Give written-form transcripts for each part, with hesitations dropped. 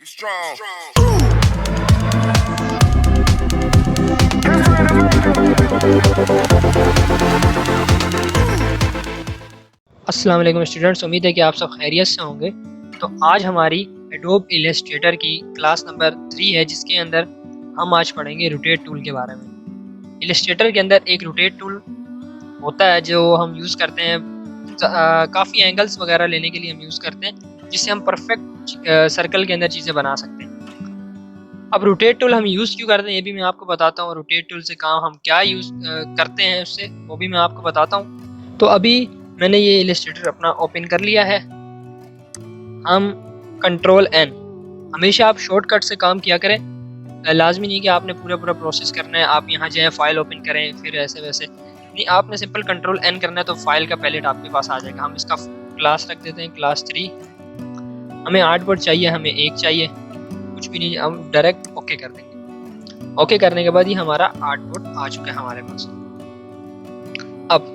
strong. अस्सलाम वालेकुम students, उम्मीद है कि आप सब खैरियत से होंगे। तो आज हमारी एडोब इलस्ट्रेटर की क्लास नंबर 3 है, जिसके अंदर हम आज पढ़ेंगे रोटेट टूल के बारे में। इलस्ट्रेटर के अंदर एक रोटेट टूल होता है जो हम यूज़ करते हैं, काफ़ी एंगल्स वगैरह लेने के लिए हम यूज़ करते हैं, जिससे हम परफेक्ट सर्कल के अंदर चीज़ें बना सकते हैं। अब रोटेट टूल हम यूज़ क्यों करते हैं ये भी मैं आपको बताता हूँ। रोटेट टूल से काम हम क्या यूज़ करते हैं उससे, वो भी मैं आपको बताता हूँ। तो अभी मैंने ये इलस्ट्रेटर अपना ओपन कर लिया है। हम कंट्रोल एन, हमेशा आप शॉर्टकट से काम किया करें। लाजमी नहीं कि आपने पूरा प्रोसेस करना है, आप यहाँ जाएँ फाइल ओपन करें फिर ऐसे वैसे नहीं, आपने सिंपल कंट्रोल एन करना है तो फाइल का पैलेट आपके पास आ जाएगा। हम इसका क्लास रख देते हैं, क्लास 3। हमें आर्टबोर्ड चाहिए, हमें एक चाहिए, कुछ भी नहीं, हम डायरेक्ट ओके कर देंगे। ओके करने के बाद ही हमारा आर्टबोर्ड आ चुका है हमारे पास। अब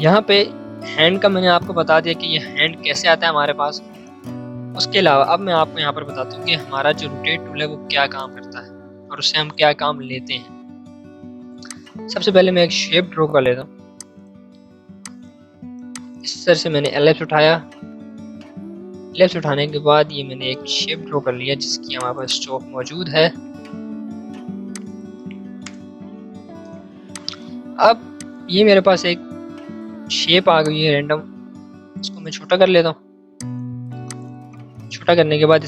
यहाँ पे हैंड का मैंने आपको बता दिया कि ये हैंड कैसे आता है हमारे पास। उसके अलावा अब मैं आपको यहाँ पर बताता हूँ कि हमारा जो रोटेट टूल है वो क्या काम करता है और उससे हम क्या काम लेते हैं। सबसे पहले मैं एक शेप ड्रॉ कर लेता हूँ। इस तरह से मैंने एलिप्स उठाया। एलिप्स उठाने के बाद ये मैंने एक शेप ड्रॉ कर लिया जिसकी हमारे पास स्टॉक मौजूद है। अब ये मेरे पास एक शेप आ गई है रैंडम, इसको मैं छोटा कर लेता हूँ। छोटा करने के बाद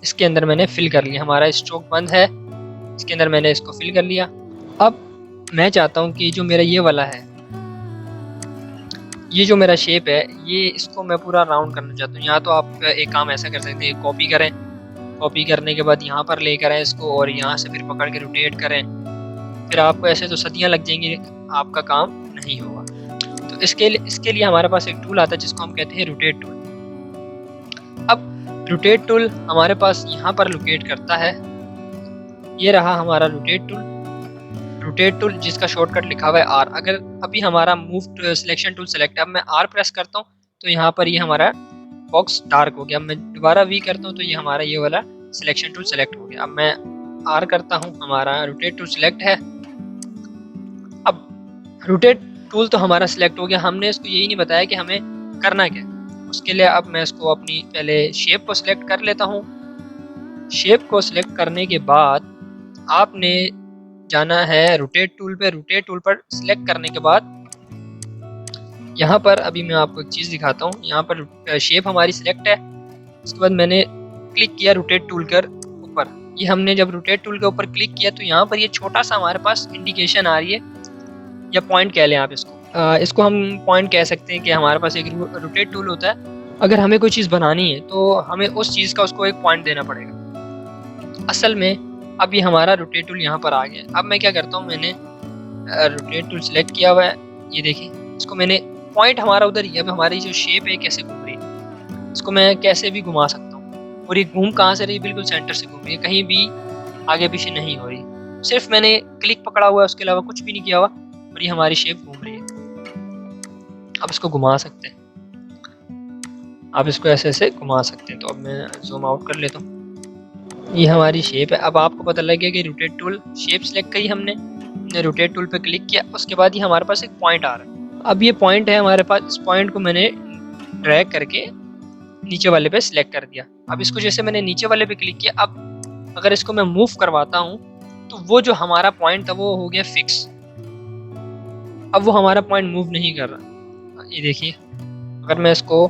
इसके अंदर मैंने फिल कर लिया। हमारा स्ट्रोक बंद है, इसके अंदर मैंने इसको फिल कर लिया। अब मैं चाहता हूँ कि जो मेरा ये वाला है, ये जो मेरा शेप है, ये इसको मैं पूरा राउंड करना चाहता हूँ। यहाँ तो आप एक काम ऐसा कर सकते हैं, कॉपी करें, कॉपी करने के बाद यहाँ पर लेकर आए इसको और यहाँ से फिर पकड़ के रोटेट करें। फिर आपको ऐसे तो सदियाँ लग जाएंगी, आपका काम नहीं होगा। तो इसके लिए हमारे पास एक टूल आता है जिसको हम कहते हैं रोटेट टूल। अब रोटेट टूल हमारे पास यहाँ पर लोकेट करता है। ये रहा हमारा रोटेट टूल। रोटेट टूल जिसका शॉर्टकट लिखा हुआ है आर। अगर अभी हमारा मूव सिलेक्शन टूल सेलेक्ट है, अब मैं आर प्रेस करता हूँ तो यहाँ पर ये हमारा बॉक्स डार्क हो गया। अब मैं दोबारा वी करता हूँ तो ये हमारा ये वाला सिलेक्शन टूल सेलेक्ट हो गया। अब मैं आर करता हूँ, हमारा रोटेट टूल सेलेक्ट है। अब रोटेट टूल तो हमारा सिलेक्ट हो गया, हमने इसको यही नहीं बताया कि हमें करना क्या। उसके लिए अब मैं इसको अपनी पहले शेप को सिलेक्ट कर लेता हूँ। शेप को सिलेक्ट करने के बाद आपने जाना है रोटेट टूल पे। रोटेट टूल पर सिलेक्ट करने के बाद यहाँ पर अभी मैं आपको एक चीज़ दिखाता हूँ। यहाँ पर शेप हमारी सिलेक्ट है, उसके बाद मैंने क्लिक किया रोटेट टूल के ऊपर। ये हमने जब रोटेट टूल के ऊपर क्लिक किया तो यहाँ पर ये छोटा सा हमारे पास इंडिकेशन आ रही है, या पॉइंट कह लें आप इसको। इसको हम पॉइंट कह सकते हैं कि हमारे पास एक रोटेट टूल होता है। अगर हमें कोई चीज़ बनानी है तो हमें उस चीज़ का उसको एक पॉइंट देना पड़ेगा। असल में अब ये हमारा रोटेट टूल यहाँ पर आ गया। अब मैं क्या करता हूँ, मैंने रोटेट टूल सेलेक्ट किया हुआ है, ये देखिए इसको मैंने पॉइंट हमारा उधर ही। अब हमारी जो शेप है कैसे घूम रही है, इसको मैं कैसे भी घुमा सकता हूँ। और ये घूम कहाँ से रही, बिल्कुल सेंटर से घूम रही है, कहीं भी आगे पीछे नहीं हो रही। सिर्फ मैंने क्लिक पकड़ा हुआ है, उसके अलावा कुछ भी नहीं किया हुआ और ये हमारी शेप घूम रही है। अब इसको घुमा सकते हैं, आप इसको ऐसे ऐसे घुमा सकते हैं। तो अब मैं जूम आउट कर लेता हूँ, ये हमारी शेप है। अब आपको पता लग गया कि रोटेट टूल शेप सेलेक्ट करी हमने रोटेट टूल पे क्लिक किया, उसके बाद ही हमारे पास एक पॉइंट आ रहा है। अब ये पॉइंट है हमारे पास, इस पॉइंट को मैंने ड्रैग करके नीचे वाले पे सिलेक्ट कर दिया। अब इसको जैसे मैंने नीचे वाले पे क्लिक किया, अब अगर इसको मैं मूव करवाता हूँ तो वो जो हमारा पॉइंट था वो हो गया फिक्स। अब वो हमारा पॉइंट मूव नहीं कर रहा। ये देखिए, अगर मैं इसको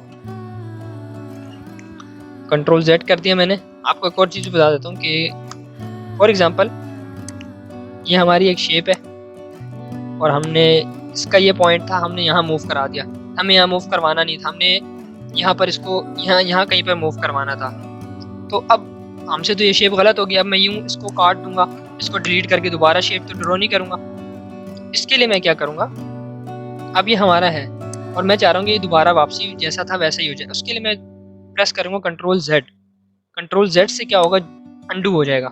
कंट्रोल Z कर दिया मैंने। आपको एक और चीज़ बता देता हूँ कि फॉर एग्जांपल ये हमारी एक शेप है और हमने इसका ये पॉइंट था, हमने यहाँ मूव करा दिया। हमें यहाँ मूव करवाना नहीं था, हमने यहाँ पर इसको यहाँ कहीं पर मूव करवाना था। तो अब हमसे तो ये शेप गलत हो गई। अब मैं यूँ इसको काट दूंगा, इसको डिलीट करके दोबारा शेप तो ड्रॉ नहीं करूँगा। इसके लिए मैं क्या करूँगा, अब ये हमारा है और मैं चाह रहा हूँ कि ये दोबारा वापसी जैसा था वैसा ही हो जाए। उसके लिए मैं प्रेस करूँगा कंट्रोल Z। कंट्रोल Z से क्या होगा, अंडू हो जाएगा।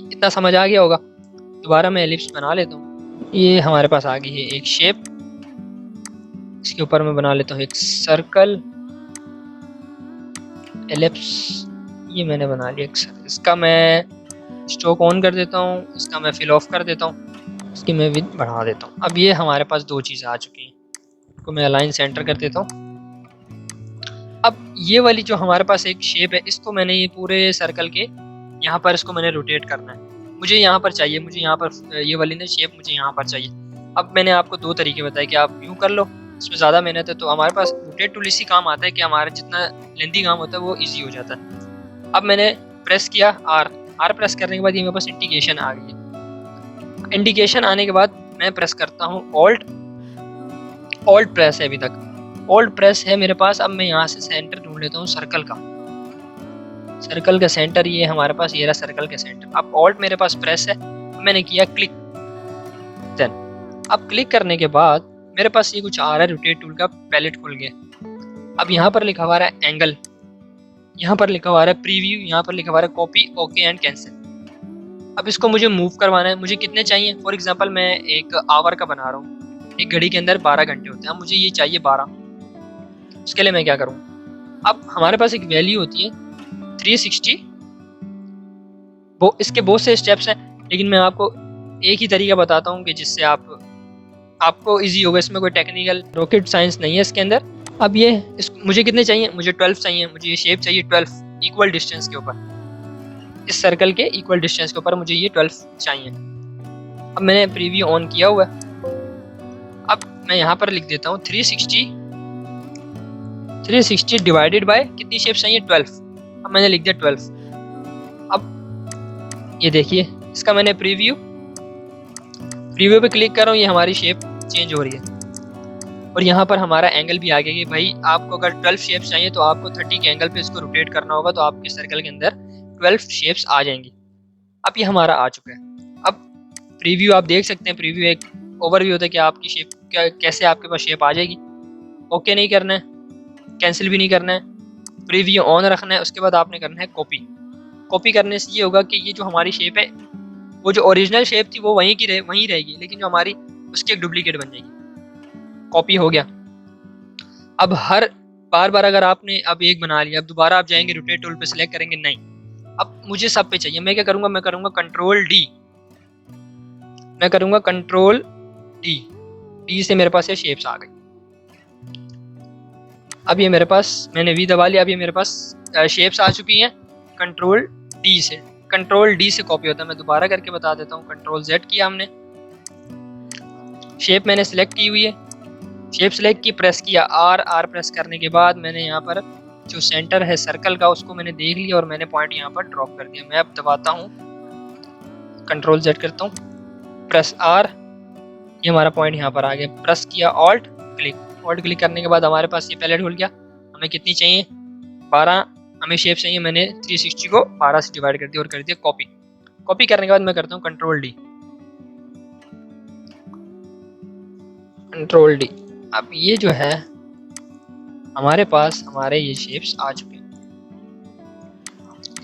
इतना समझ आ गया होगा। दोबारा मैं एलिप्स बना लेता हूँ। ये हमारे पास आ गई है एक शेप, इसके ऊपर मैं बना लेता हूँ एक सर्कल। सर्कल के ऊपर मैं क्या करूँगा, इसको मैं मूव करवा दूंगा। मूव करवाने के बाद ये हमारा सर्कल बन गया। अब इसको मैं एलिप्स ये मैंने बना लिया। इसका मैं स्ट्रोक ऑन कर देता हूँ, इसका मैं फिल ऑफ कर देता हूँ, इसकी मैं विड्थ बढ़ा देता हूँ। अब ये हमारे पास दो चीज़ें आ चुकी हैं, इसको मैं अलाइन सेंटर कर देता हूँ। अब ये वाली जो हमारे पास एक शेप है, इसको मैंने ये पूरे सर्कल के यहाँ पर इसको मैंने रोटेट करना है। मुझे यहाँ पर चाहिए, मुझे यहाँ पर ये वाली ना शेप मुझे यहाँ पर चाहिए। अब मैंने आपको दो तरीके बताए कि आप यूँ कर लो, इसमें ज़्यादा मेहनत है, तो हमारे पास रोटेट टूल इसी काम आता है कि हमारा जितना लेंथी काम होता है वो ईजी हो जाता है। अब मैंने प्रेस किया आर प्रेस करने के बाद ये मेरे पास इंडिकेशन आ गई है। इंडिकेशन आने के बाद मैं प्रेस करता हूँ ऑल्ट प्रेस है, अभी तक ऑल्ट प्रेस है मेरे पास। अब मैं यहाँ से सेंटर ढूंढ लेता हूँ सर्कल का सेंटर, ये हमारे पास ये रहा सर्कल का सेंटर। अब ऑल्ट मेरे पास प्रेस है, मैंने किया क्लिक, देन अब क्लिक करने के बाद मेरे पास ये कुछ आ रहा है, रोटेट टूल का पैलेट खुल गया। अब यहाँ पर लिखा हुआ है एंगल, यहाँ पर लिखा हुआ है प्रीव्यू, यहाँ पर लिखा हुआ है कॉपी, ओके एंड कैंसिल। अब इसको मुझे मूव करवाना है, मुझे कितने चाहिए? फॉर एग्जांपल मैं एक आवर का बना रहा हूँ, एक घड़ी के अंदर 12 घंटे होते हैं, अब मुझे ये चाहिए 12। उसके लिए मैं क्या करूँ? अब हमारे पास एक वैल्यू होती है 360, वो इसके बहुत से स्टेप्स हैं, लेकिन मैं आपको एक ही तरीका बताता हूँ कि जिससे आपको इजी होगा। इसमें कोई टेक्निकल रॉकेट साइंस नहीं है इसके अंदर। अब ये मुझे कितने चाहिए? मुझे 12 चाहिए, मुझे ये शेप चाहिए 12 इक्वल डिस्टेंस के ऊपर, इस सर्कल के इक्वल डिस्टेंस के ऊपर मुझे ये 12 चाहिए। अब मैंने प्रीव्यू ऑन किया हुआ है। अब मैं यहाँ पर लिख देता हूँ 360 डिवाइडेड बाय कितनी शेप चाहिए? 12। अब मैंने लिख दिया 12। अब ये देखिए, इसका मैंने प्रीव्यू पे क्लिक कर रहा हूँ, ये हमारी शेप चेंज हो रही है और यहाँ पर हमारा एंगल भी आ गया कि भाई आपको अगर 12 शेप्स चाहिए तो आपको 30 के एंगल पे इसको रोटेट करना होगा, तो आपके सर्कल के अंदर 12 शेप्स आ जाएंगी। अब ये हमारा आ चुका है। अब प्रीव्यू आप देख सकते हैं, प्रीव्यू एक ओवरव्यू होता है कि आपकी शेप कैसे आपके पास शेप आ जाएगी। ओके नहीं करना है, कैंसिल भी नहीं करना है, प्रीव्यू ऑन रखना है। उसके बाद आपने करना है कॉपी करने से ये होगा कि ये जो हमारी शेप है, वो जो ओरिजिनल शेप थी वो वहीं रहेगी, लेकिन जो हमारी उसकी एक डुप्लीकेट बन जाएगी। कॉपी हो गया। अब हर बार अगर आपने अब एक बना लिया, अब दोबारा आप जाएंगे रोटेट टूल पे सिलेक्ट करेंगे, नहीं, अब मुझे सब पे चाहिए। मैं क्या करूंगा? मैं करूंगा कंट्रोल डी से मेरे पास ये शेप्स आ गई। अब ये मेरे पास, मैंने वी दबा लिया, अब ये मेरे पास शेप्स आ चुकी हैं कंट्रोल डी से कॉपी होता है। मैं दोबारा करके बता देता हूँ। कंट्रोल जेड किया हमने, शेप मैंने सिलेक्ट की हुई है, शेप सिलेक्ट की, प्रेस किया आर प्रेस करने के बाद मैंने यहाँ पर जो सेंटर है सर्कल का उसको मैंने देख लिया और मैंने पॉइंट यहाँ पर ड्रॉप कर दिया। मैं अब दबाता हूँ, कंट्रोल जेड करता हूँ, प्रेस आर, ये हमारा पॉइंट यहाँ पर आ गया। प्रेस किया ऑल्ट क्लिक करने के बाद हमारे पास ये पैलेट खुल गया। हमें कितनी चाहिए? 12 हमें शेप चाहिए। मैंने 360 को 12 से डिवाइड कर दिया और कर दिया कॉपी करने के बाद मैं करता हूँ कंट्रोल डी। अब ये जो है हमारे पास हमारे ये शेप्स आ चुके हैं,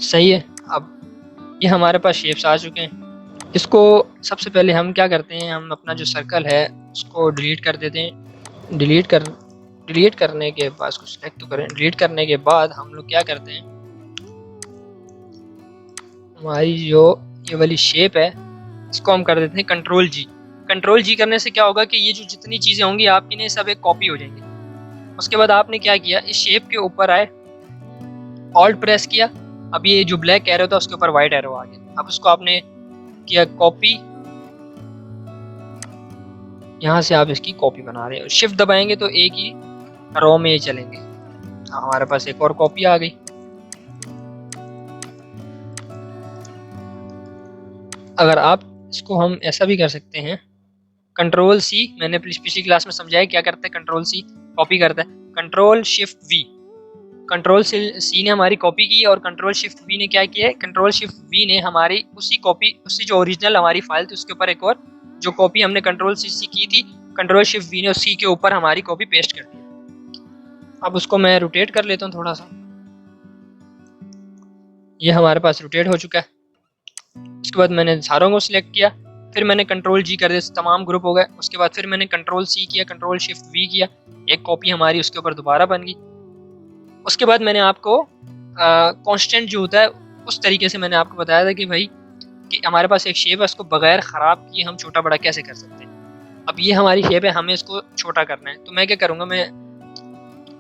सही है। अब ये हमारे पास शेप्स आ चुके हैं। इसको सबसे पहले हम क्या करते हैं, हम अपना जो सर्कल है उसको डिलीट कर देते हैं। डिलीट करने के बाद उसको सिलेक्ट तो करें। डिलीट करने के बाद हम लोग क्या करते हैं, हमारी जो ये वाली शेप है इसको हम कर देते हैं कंट्रोल जी करने से क्या होगा कि ये जो जितनी चीज़ें होंगी आपकी ने सब एक कॉपी हो जाएंगी। उसके बाद आपने क्या किया, इस शेप के ऊपर आए, ऑल्ट प्रेस किया। अब ये जो ब्लैक एरो था उसके ऊपर वाइट एरो आ गया। अब उसको आपने किया कॉपी, यहाँ से आप इसकी कॉपी बना रहे हो। शिफ्ट दबाएंगे तो एक ही रो में चलेंगे। हमारे पास एक और कॉपी आ गई। अगर आप इसको हम ऐसा भी कर सकते हैं, कंट्रोल सी, मैंने पिछली क्लास में समझाया क्या करता है। कंट्रोल सी कॉपी करता है, control shift V, control C ने हमारी कॉपी की और कंट्रोल शिफ्ट वी ने क्या किया है, कंट्रोल शिफ्ट वी ने हमारी उसी जो ओरिजिनल हमारी फाइल थी उसके ऊपर एक और जो कॉपी हमने कंट्रोल सी की थी, कंट्रोल शिफ्ट वी ने उसी के ऊपर हमारी कॉपी पेस्ट कर दी। अब उसको मैं रोटेट कर लेता हूँ थोड़ा सा, ये हमारे पास रोटेट हो चुका है। उसके बाद मैंने सारों को सिलेक्ट किया, फिर मैंने कंट्रोल जी कर दिया, तमाम ग्रुप हो गए। उसके बाद फिर मैंने कंट्रोल सी किया, कंट्रोल शिफ्ट वी किया, एक कॉपी हमारी उसके ऊपर दोबारा बन गई। उसके बाद मैंने आपको कांस्टेंट जो होता है उस तरीके से मैंने आपको बताया था कि भाई कि हमारे पास एक शेप है, उसको बगैर ख़राब किए हम छोटा बड़ा कैसे कर सकते हैं। अब ये हमारी शेप है, हमें इसको छोटा करना है, तो मैं क्या करूँगा, मैं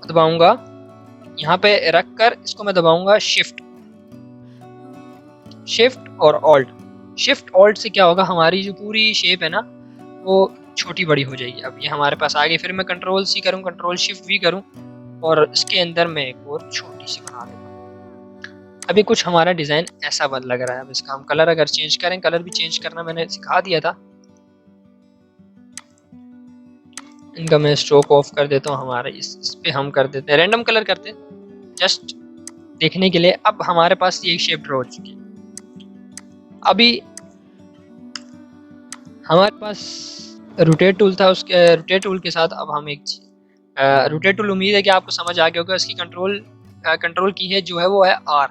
दबाऊँगा यहाँ पे रख कर, इसको मैं दबाऊँगा शिफ्ट और ऑल्ट। शिफ्ट ऑल्ट से क्या होगा, हमारी जो पूरी शेप है ना वो छोटी बड़ी हो जाएगी। अब ये हमारे पास आ गई, फिर मैं कंट्रोल सी करूँ, कंट्रोल शिफ्ट वी करूँ और इसके अंदर मैं एक और छोटी सी बना देता हूँ। अभी कुछ हमारा डिज़ाइन ऐसा बन लग रहा है। अब इसका हम कलर अगर चेंज करें, कलर भी चेंज करना मैंने सिखा दिया था। इनका मैं स्ट्रोक ऑफ कर देता हूँ, हमारे इस पे हम कर देते हैं रैंडम कलर करते हैं जस्ट देखने के लिए। अब हमारे पास ये एक शेप ड्रॉ हो चुकी है। अभी हमारे पास रोटेट टूल था, उसके रोटेट टूल के साथ अब हम एक रोटेट टूल, उम्मीद है कि आपको समझ आ गया होगा। इसकी कंट्रोल की है जो है वो है आर।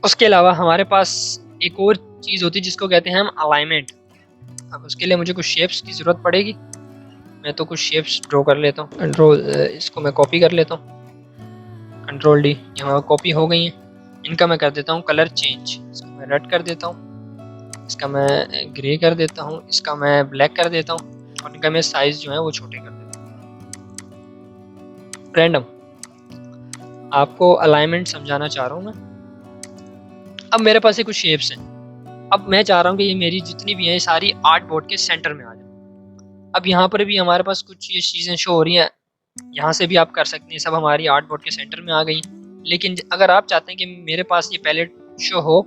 उसके अलावा हमारे पास एक और चीज़ होती है जिसको कहते हैं हम अलाइनमेंट। अब उसके लिए मुझे कुछ शेप्स की ज़रूरत पड़ेगी। मैं तो कुछ शेप्स ड्रॉ कर लेता हूँ। कंट्रोल इसको मैं कॉपी कर लेता हूँ, कंट्रोल डी, ये हमारा कॉपी हो गई है। इनका मैं कर देता हूँ कलर चेंज, इसको मैं रेड कर देता हूँ, इसका मैं ग्रे कर देता हूँ, इसका मैं ब्लैक कर देता हूँ और इनका मैं साइज जो है वो छोटे कर देता हूँ। रैंडम आपको अलाइनमेंट समझाना चाह रहा हूँ मैं। अब मेरे पास ये कुछ शेप्स हैं। अब मैं चाह रहा हूँ कि ये मेरी जितनी भी हैं सारी आर्ट बोर्ड के सेंटर में आ जाए। अब यहाँ पर भी हमारे पास कुछ ये चीज़ें शो हो रही हैं, यहाँ से भी आप कर सकते हैं, सब हमारी आर्ट बोर्ड के सेंटर में आ गई। लेकिन अगर आप चाहते हैं कि मेरे पास ये पैलेट शो हो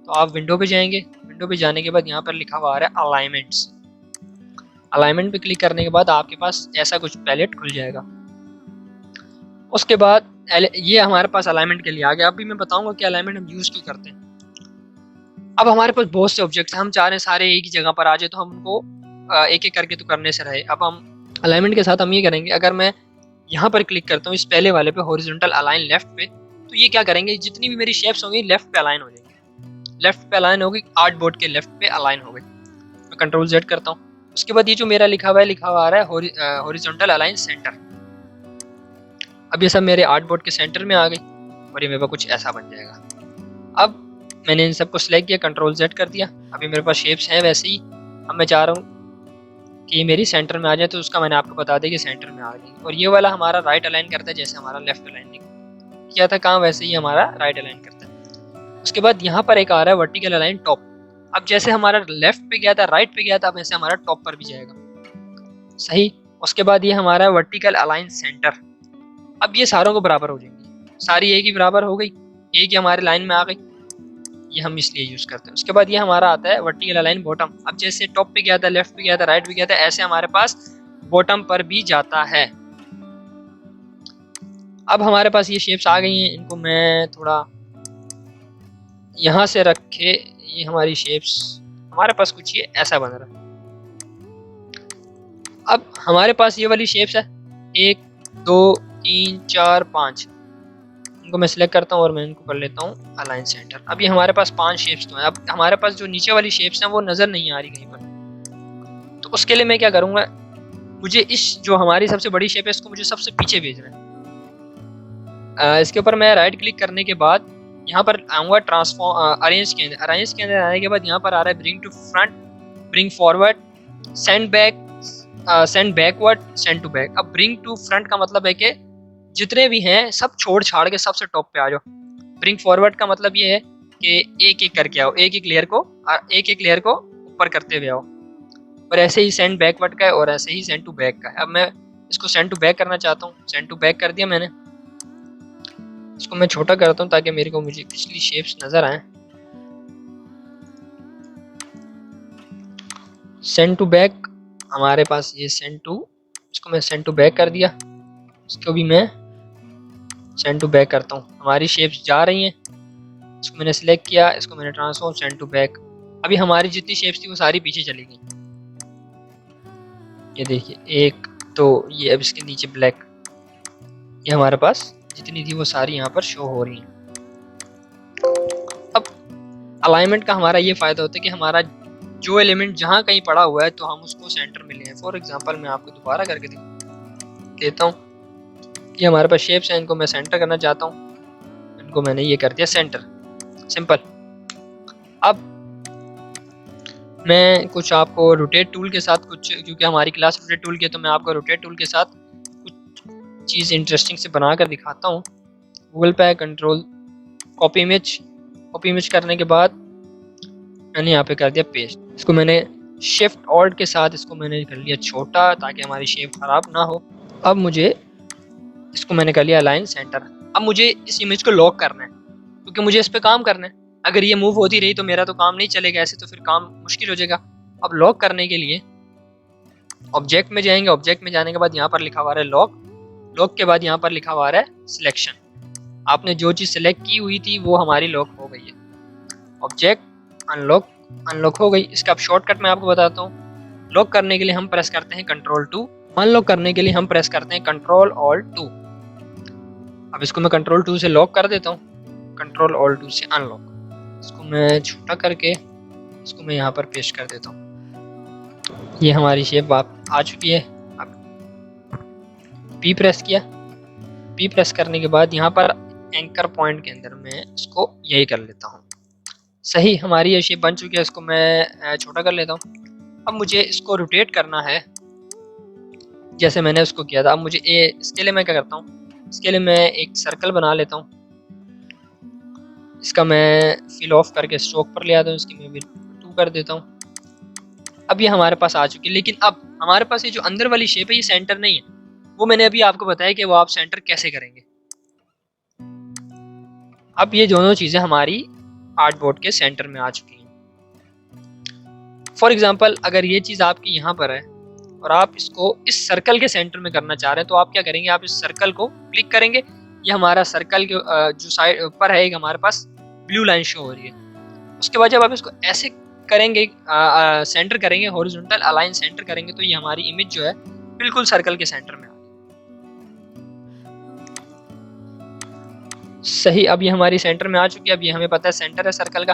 तो आप विंडो पे जाएंगे। विंडो पे जाने के बाद यहाँ पर लिखा हुआ आ रहा है अलाइनमेंट्स। अलाइनमेंट पे क्लिक करने के बाद आपके पास ऐसा कुछ पैलेट खुल जाएगा। उसके बाद ये हमारे पास अलाइनमेंट के लिए आ गया। अभी मैं बताऊंगा कि अलाइनमेंट हम यूज़ क्यों करते हैं। अब हमारे पास बहुत से ऑब्जेक्ट्स हैं, हम चाह रहे हैं सारे एक ही जगह पर आ जाए, तो हम उनको एक एक करके तो करने से रहे। अब हम अलाइनमेंट के साथ हम ये करेंगे, अगर मैं यहाँ पर क्लिक करता हूँ इस पहले वाले पे हॉरिजॉन्टल अलाइन लेफ्ट पे, तो ये क्या करेंगे, जितनी भी मेरी शेप्स होंगी लेफ्ट पे अलाइन हो जाएंगी। लेफ्ट पे अलाइन होगी, आर्ट बोर्ड के लेफ्ट पे अलाइन हो गई। मैं कंट्रोल जेड करता हूँ। उसके बाद ये जो मेरा लिखा हुआ आ रहा है हॉरिजॉन्टल अलाइन सेंटर। अब ये सब मेरे आर्ट बोर्ड के सेंटर में आ गई और ये मेरे पास कुछ ऐसा बन जाएगा। अब मैंने इन सबको सिलेक्ट किया, कंट्रोल जेड कर दिया। अभी मेरे पास शेप्स हैं वैसे ही। अब मैं चाह रहा हूँ कि ये मेरी सेंटर में आ जाए, तो उसका मैंने आपको बता दिया कि सेंटर में आ गई। और ये वाला हमारा राइट अलाइन करता है, जैसे हमारा लेफ्ट अलाइन किया था काम, वैसे ही हमारा राइट अलाइन करता है। उसके बाद यहाँ पर एक आ रहा है वर्टिकल अलाइन टॉप। अब जैसे हमारा लेफ्ट पे गया था, राइट पे गया था, अब ऐसे हमारा टॉप पर भी जाएगा। सही। उसके बाद ये हमारा वर्टिकल अलाइन सेंटर। अब ये सारों को बराबर हो जाएंगी, सारी एक ही बराबर हो गई, एक ही हमारे लाइन में आ गई। ये हम इसलिए यूज करते हैं। उसके बाद ये हमारा आता है वर्टिकल अलाइन बॉटम। अब जैसे टॉप पे गया था, लेफ्ट पे गया था, राइट पे गया था, ऐसे हमारे पास बॉटम पर भी जाता है। अब हमारे पास ये शेप्स आ गई हैं, इनको मैं थोड़ा यहाँ से रख के, ये हमारी शेप्स हमारे पास कुछ ये ऐसा बन रहा है। अब हमारे पास ये वाली शेप्स है 1 2 3 4 5, इनको मैं सिलेक्ट करता हूँ और मैं इनको कर लेता हूँ अलाइन सेंटर। अब ये हमारे पास 5 शेप्स तो हैं। अब हमारे पास जो नीचे वाली शेप्स हैं वो नज़र नहीं आ रही कहीं पर, तो उसके लिए मैं क्या करूँगा, मुझे इस जो हमारी सबसे बड़ी शेप है इसको मुझे सबसे पीछे भेजना है। इसके ऊपर मैं राइट क्लिक करने के बाद यहाँ पर आऊँगा ट्रांसफॉर्म अरेंज के अंदर। अरेंज के अंदर आने के बाद यहाँ पर आ रहा है bring to front, bring forward, send back, send backward, send to back. अब ब्रिंग टू फ्रंट का मतलब है कि जितने भी हैं सब छोड़ छाड़ के सबसे टॉप पे आ जाओ। ब्रिंग फॉरवर्ड का मतलब ये है कि एक एक करके आओ, एक एक लेयर को ऊपर करते हुए आओ। और ऐसे ही सेंड बैकवर्ड का है और ऐसे ही सेंड टू बैक का है। अब मैं इसको सेंड टू बैक करना चाहता हूँ, सेंड टू बैक कर दिया मैंने। इसको मैं छोटा करता हूँ ताकि मुझे पिछली शेप्स नजर आए। सेंड टू बैक हमारे पास ये सेंड टू, इसको मैं सेंड टू बैक कर दिया, इसको भी मैं सेंड टू बैक करता हूँ। हमारी शेप्स जा रही हैं, इसको मैंने सिलेक्ट किया, इसको मैंने ट्रांसफॉर्म, सेंड टू बैक। अभी हमारी जितनी शेप्स थी वो सारी पीछे चली गई। ये देखिए एक तो ये, अब इसके नीचे ब्लैक, ये हमारे पास जितनी थी वो सारी यहाँ पर शो हो रही हैं। अब अलाइनमेंट का हमारा ये फ़ायदा होता है कि हमारा जो एलिमेंट जहाँ कहीं पड़ा हुआ है तो हम उसको सेंटर में लें। फॉर एग्जांपल मैं आपको दोबारा करके देता हूँ। ये हमारे पास शेप्स हैं, इनको मैं सेंटर करना चाहता हूँ। इनको मैंने ये कर दिया सेंटर, सिंपल। अब मैं कुछ आपको रोटेट टूल के साथ कुछ, क्योंकि हमारी क्लास रोटेट टूल की है, तो मैं आपको रोटेट टूल के साथ कुछ चीज़ इंटरेस्टिंग से बना कर दिखाता हूँ। गूगल पे कंट्रोल कॉपी इमेज करने के बाद मैंने यहाँ पे कर दिया पेस्ट। इसको मैंने शिफ्ट ऑल्ट के साथ इसको मैंने कर लिया छोटा, ताकि हमारी शेप ख़राब ना हो। अब मुझे इसको मैंने कर लिया अलाइन सेंटर। अब मुझे इस इमेज को लॉक करना है, क्योंकि मुझे इस पर काम करना है। अगर ये मूव होती रही तो मेरा तो काम नहीं चलेगा, ऐसे तो फिर काम मुश्किल हो जाएगा। अब लॉक करने के लिए ऑब्जेक्ट में जाएंगे, ऑब्जेक्ट में जाने के बाद यहाँ पर लिखा हुआ है लॉक, लॉक के बाद यहाँ पर लिखा हुआ है सिलेक्शन। आपने जो चीज़ सेलेक्ट की हुई थी वो हमारी लॉक हो गई है। ऑब्जेक्ट अनलॉक हो गई। इसका अब शॉर्टकट मैं आपको बताता हूँ। लॉक करने के लिए हम प्रेस करते हैं Ctrl+2, अनलॉक करने के लिए हम प्रेस करते हैं Ctrl+Alt+2। अब इसको मैं Ctrl+2 से लॉक कर देता हूँ, Ctrl+Alt+2 से अनलॉक। इसको मैं छोटा करके इसको मैं यहाँ पर पेस्ट कर देता हूँ। ये हमारी शेप आ चुकी है। अब पी प्रेस किया, पी प्रेस करने के बाद यहाँ पर एंकर पॉइंट के अंदर मैं इसको यही कर लेता हूँ। सही, हमारी ये शेप बन चुकी है। इसको मैं छोटा कर लेता हूँ। अब मुझे इसको रोटेट करना है जैसे मैंने उसको किया था। अब मुझे इसके लिए मैं क्या करता हूँ, इसके लिए मैं एक सर्कल बना लेता हूँ। इसका मैं फिल ऑफ करके स्ट्रोक पर ले आता हूँ, इसकी मैं भी 2 कर देता हूँ। अब ये हमारे पास आ चुकी है। लेकिन अब हमारे पास ये जो अंदर वाली शेप है ये सेंटर नहीं है। वो मैंने अभी आपको बताया कि वो आप सेंटर कैसे करेंगे। अब ये दोनों चीज़ें हमारी आर्टबोर्ड के सेंटर में आ चुकी हैं। फॉर एग्जांपल, अगर ये चीज़ आपकी यहाँ पर है और आप इसको इस सर्कल के सेंटर में करना चाह रहे हैं, तो आप क्या करेंगे, आप इस सर्कल को क्लिक करेंगे। ये हमारा सर्कल के जो साइड ऊपर है एक हमारे पास ब्लू लाइन शो हो रही है। उसके बाद जब आप इसको ऐसे करेंगे, सेंटर करेंगे, हॉरिजॉन्टल अलाइन सेंटर करेंगे, तो ये हमारी इमेज जो है बिल्कुल सर्कल के सेंटर में आ गई। सही, अब ये हमारी सेंटर में आ चुकी है। अब ये हमें पता है सेंटर है सर्कल का।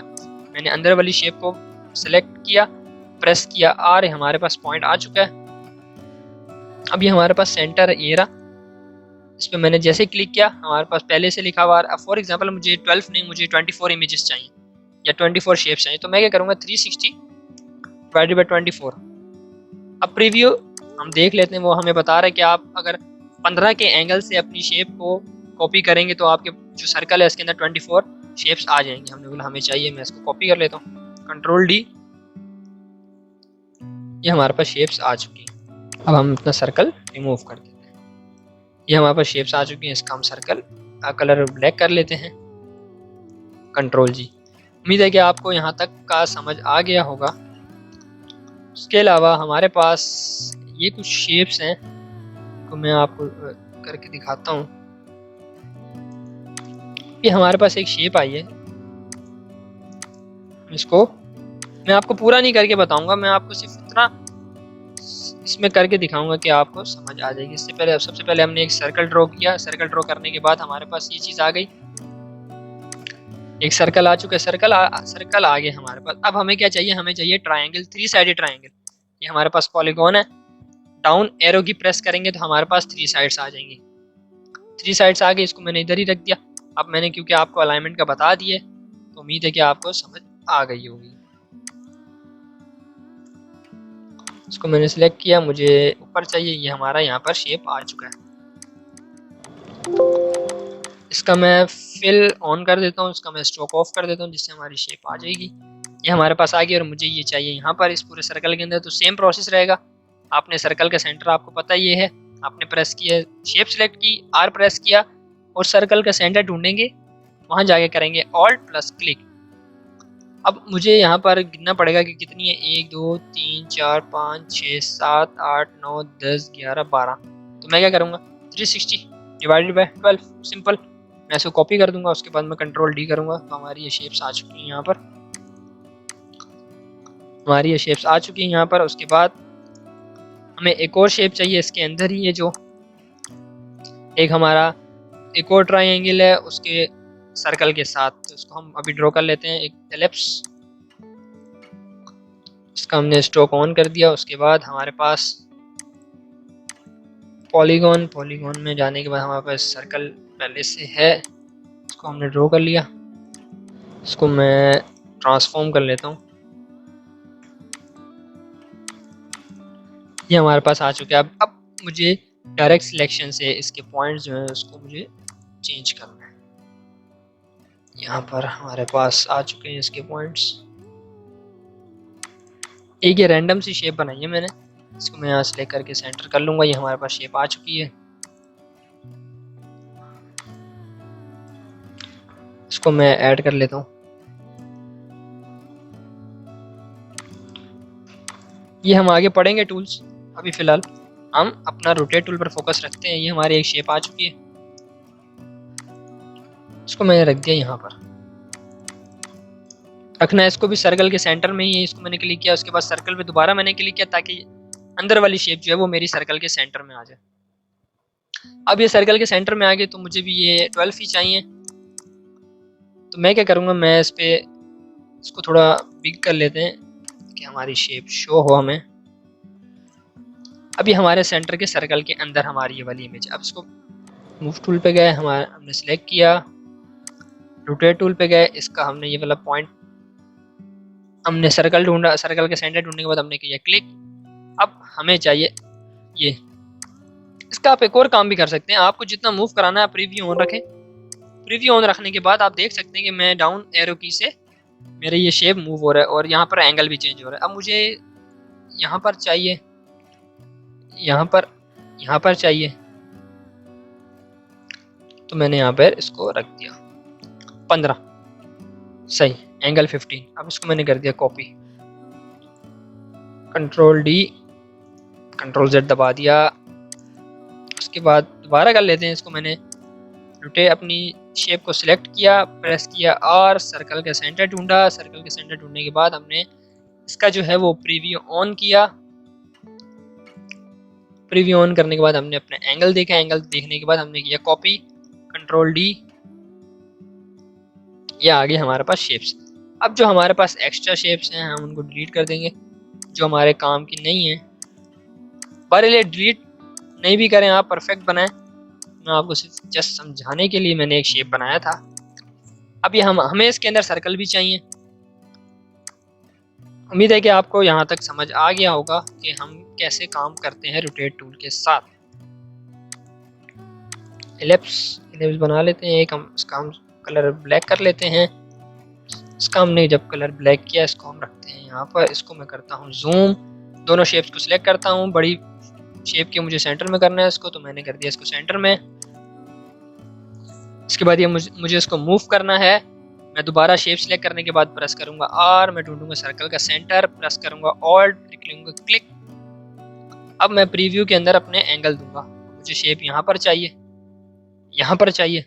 मैंने अंदर वाली शेप को सिलेक्ट किया, प्रेस किया, और हमारे पास पॉइंट आ चुका है। अब ये हमारे पास सेंटर है, ये रहा। इस पर मैंने जैसे क्लिक किया, हमारे पास पहले से लिखा हुआ है। फॉर एग्जांपल, मुझे 12 नहीं, मुझे 24 इमेजेस चाहिए या 24 शेप्स चाहिए, तो मैं क्या करूँगा, 360 डिवाइडेड बाई 24। अब प्रीव्यू हम देख लेते हैं। वो हमें बता रहा है कि आप अगर 15 के एंगल से अपनी शेप को कॉपी करेंगे तो आपके जो सर्कल है इसके अंदर 24 शेप्स आ जाएंगी। हमने बोला हमें चाहिए, मैं इसको कॉपी कर लेता हूँ, Ctrl+D। ये हमारे पास शेप्स आ चुकी हैं। अब हम अपना सर्कल रिमूव कर देते हैं। ये हमारे पास शेप्स आ चुकी हैं। इसका हम सर्कल कलर ब्लैक कर लेते हैं, Ctrl+G। उम्मीद है कि आपको यहाँ तक का समझ आ गया होगा। उसके अलावा हमारे पास ये कुछ शेप्स हैं तो मैं आपको करके दिखाता हूँ। ये हमारे पास एक शेप आई है। इसको मैं आपको पूरा नहीं करके बताऊंगा, मैं आपको सिर्फ इतना इसमें करके दिखाऊंगा कि आपको समझ आ जाएगी। इससे पहले सबसे पहले हमने एक सर्कल ड्रॉ किया। सर्कल ड्रॉ करने के बाद हमारे पास ये चीज़ आ गई, एक सर्कल आ चुका है। सर्कल आ गया हमारे पास। अब हमें क्या चाहिए, हमें चाहिए ट्रायंगल, 3 साइडेड ट्रायंगल। ये हमारे पास पॉलीगॉन है। डाउन एरो की प्रेस करेंगे तो हमारे पास 3 साइड्स आ जाएंगी। 3 साइड्स आ गई, इसको मैंने इधर ही रख दिया। अब मैंने क्योंकि आपको अलाइनमेंट का बता दिए तो उम्मीद है कि आपको समझ आ गई होगी। इसको मैंने सिलेक्ट किया, मुझे ऊपर चाहिए, ये हमारा यहाँ पर शेप आ चुका है। इसका मैं फिल ऑन कर देता हूँ, इसका मैं स्ट्रोक ऑफ कर देता हूँ, जिससे हमारी शेप आ जाएगी। ये हमारे पास आ गई और मुझे ये चाहिए यहाँ पर इस पूरे सर्कल के अंदर। तो सेम प्रोसेस रहेगा। आपने सर्कल का सेंटर आपको पता ये है, आपने प्रेस किया, शेप सिलेक्ट की, आर प्रेस किया और सर्कल का सेंटर ढूंढेंगे, वहाँ जाके करेंगे Alt+क्लिक। अब मुझे यहाँ पर गिनना पड़ेगा कि कितनी है, 1 2 3 4 5 6 7 8 9 10 11 12। तो मैं क्या करूँगा, 360 डिवाइडेड बाय 12, सिंपल। मैं इसको कॉपी कर दूंगा, उसके बाद मैं Ctrl+D करूँगा तो हमारी ये शेप्स आ चुकी हैं यहाँ पर। हमारी ये शेप्स आ चुकी हैं यहाँ पर। उसके बाद हमें एक और शेप चाहिए इसके अंदर ही, ये जो एक हमारा एक और ट्रायंगल है उसके सर्कल के साथ, तो उसको हम अभी ड्रॉ कर लेते हैं, एक एलिप्स। इसका हमने स्ट्रोक ऑन कर दिया। उसके बाद हमारे पास पॉलीगॉन में जाने के बाद हमारे पास सर्कल पहले से है, इसको हमने ड्रॉ कर लिया, इसको मैं ट्रांसफॉर्म कर लेता हूँ। ये हमारे पास आ चुके हैं। अब मुझे डायरेक्ट सिलेक्शन से इसके पॉइंट्स जो हैं उसको मुझे चेंज करना है। यहाँ पर हमारे पास आ चुके हैं इसके पॉइंट्स। एक ये रैंडम सी शेप बनाई है मैंने, इसको मैं यहाँ से लेकर के सेंटर कर लूँगा। ये हमारे पास शेप आ चुकी है। इसको मैं ऐड कर लेता हूँ। ये हम आगे पढ़ेंगे टूल्स, अभी फ़िलहाल हम अपना रोटेट टूल पर फोकस रखते हैं। ये हमारी एक शेप आ चुकी है, इसको मैंने रख दिया यहाँ पर। रखना है इसको भी सर्कल के सेंटर में ही है। इसको मैंने क्लिक किया, उसके बाद सर्कल पे दोबारा मैंने क्लिक किया ताकि अंदर वाली शेप जो है वो मेरी सर्कल के सेंटर में आ जाए। अब ये सर्कल के सेंटर में आ गए तो मुझे भी ये 12 ही चाहिए। तो मैं क्या करूँगा, मैं इस पे इसको थोड़ा बिग कर लेते हैं कि हमारी शेप शो हो हमें। अभी हमारे सेंटर के सर्कल के अंदर हमारी ये वाली इमेज। अब इसको मूव टूल पे गए, हमने सेलेक्ट किया, रोटेट टूल पे गए, इसका हमने ये वाला पॉइंट, हमने सर्कल ढूंढा, सर्कल के सेंटर ढूंढने के बाद हमने किया क्लिक। अब हमें चाहिए ये। इसका आप एक और काम भी कर सकते हैं, आपको जितना मूव कराना है प्रीव्यू ऑन रखें। प्रीव्यू ऑन रखने के बाद आप देख सकते हैं कि मैं डाउन एरो की से मेरे ये शेप मूव हो रहा है और यहाँ पर एंगल भी चेंज हो रहा है। अब मुझे यहाँ पर चाहिए, यहाँ पर चाहिए, तो मैंने यहाँ पर इसको रख दिया 15, सही, एंगल 15। अब इसको मैंने कर दिया copy, control D control Z दबा दिया। उसके बाद दोबारा कर लेते हैं इसको। मैंने रोटेट अपनी शेप को सिलेक्ट किया, प्रेस किया और सर्कल का सेंटर ढूंढा। सर्कल के सेंटर ढूंढने के बाद हमने इसका जो है वो प्रीव्यू ऑन किया। प्रीव्यू ऑन करने के बाद हमने अपने एंगल देखा, एंगल देखने के बाद हमने किया कॉपी, कंट्रोल डी, ये आ गई हमारे पास शेप्स। अब जो हमारे पास एक्स्ट्रा शेप्स हैं हम उनको डिलीट कर देंगे, जो हमारे काम की नहीं है। पर डिलीट नहीं भी करें आप, परफेक्ट बनाएं। मैं आपको सिर्फ जस्ट समझाने के लिए मैंने एक शेप बनाया था। अब ये हमें इसके अंदर सर्कल भी चाहिए। उम्मीद है कि आपको यहाँ तक समझ आ गया होगा कि हम कैसे काम करते हैं रोटेट टूल के साथ। एलिप्स बना लेते हैं एक, हम इसका हम कलर ब्लैक कर लेते हैं। इसका हमने जब कलर ब्लैक किया, इसको हम रखते हैं यहाँ पर। इसको मैं करता हूँ जूम, दोनों शेप्स को सिलेक्ट करता हूँ। बड़ी शेप के मुझे सेंटर में करना है इसको, तो मैंने कर दिया इसको सेंटर में। इसके बाद ये मुझे इसको मूव करना है। मैं दोबारा शेप सिलेक्ट करने के बाद प्रेस करूंगा और मैं ढूंढूंगा सर्कल का सेंटर, प्रेस करूंगा ऑल्ट, करूंगा क्लिक। अब मैं प्रीव्यू के अंदर अपने एंगल दूंगा। मुझे शेप यहाँ पर चाहिए, यहाँ पर चाहिए,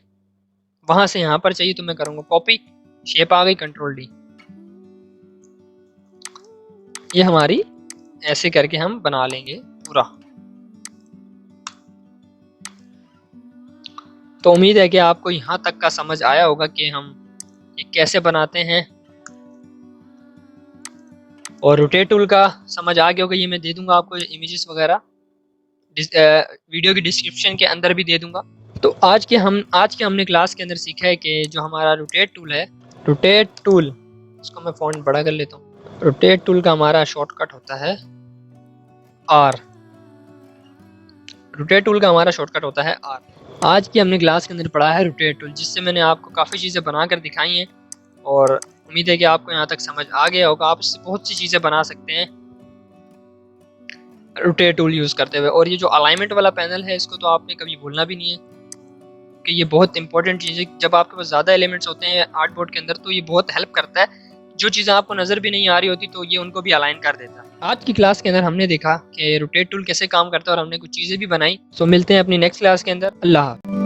वहां से यहाँ पर चाहिए, तो मैं करूंगा कॉपी, शेप आ गई, कंट्रोल डी। ये हमारी ऐसे करके हम बना लेंगे पूरा। तो उम्मीद है कि आपको यहाँ तक का समझ आया होगा कि हम ये कैसे बनाते हैं। और रोटेट टूल का समझ आ गया होगा। ये मैं दे दूंगा आपको इमेजेस वगैरह, वीडियो की डिस्क्रिप्शन के अंदर भी दे दूंगा। तो आज के हमने क्लास के अंदर सीखा है कि जो हमारा रोटेट टूल है, रोटेट टूल, इसको मैं फॉन्ट बड़ा कर लेता हूँ। रोटेट टूल का हमारा शॉर्टकट होता है आर। रोटेट टूल का हमारा शॉर्टकट होता है आर। आज की हमने क्लास के अंदर पढ़ा है रोटेट टूल, जिससे मैंने आपको काफ़ी चीज़ें बनाकर दिखाई हैं और उम्मीद है कि आपको यहाँ तक समझ आ गया होगा। आप इससे बहुत सी चीज़ें बना सकते हैं रोटेट टूल यूज़ करते हुए। और ये जो अलाइनमेंट वाला पैनल है, इसको तो आपने कभी भूलना भी नहीं है कि ये बहुत इंपॉर्टेंट चीज़ है। जब आपके पास ज़्यादा एलिमेंट्स होते हैं आर्टबोर्ड के अंदर, तो ये बहुत हेल्प करता है। जो चीज़ें आपको नज़र भी नहीं आ रही होती, तो ये उनको भी अलाइन कर देता है। आज की क्लास के अंदर हमने देखा कि रोटेट टूल कैसे काम करता है और हमने कुछ चीज़ें भी बनाई। सो मिलते हैं अपनी नेक्स्ट क्लास के अंदर। अल्लाह।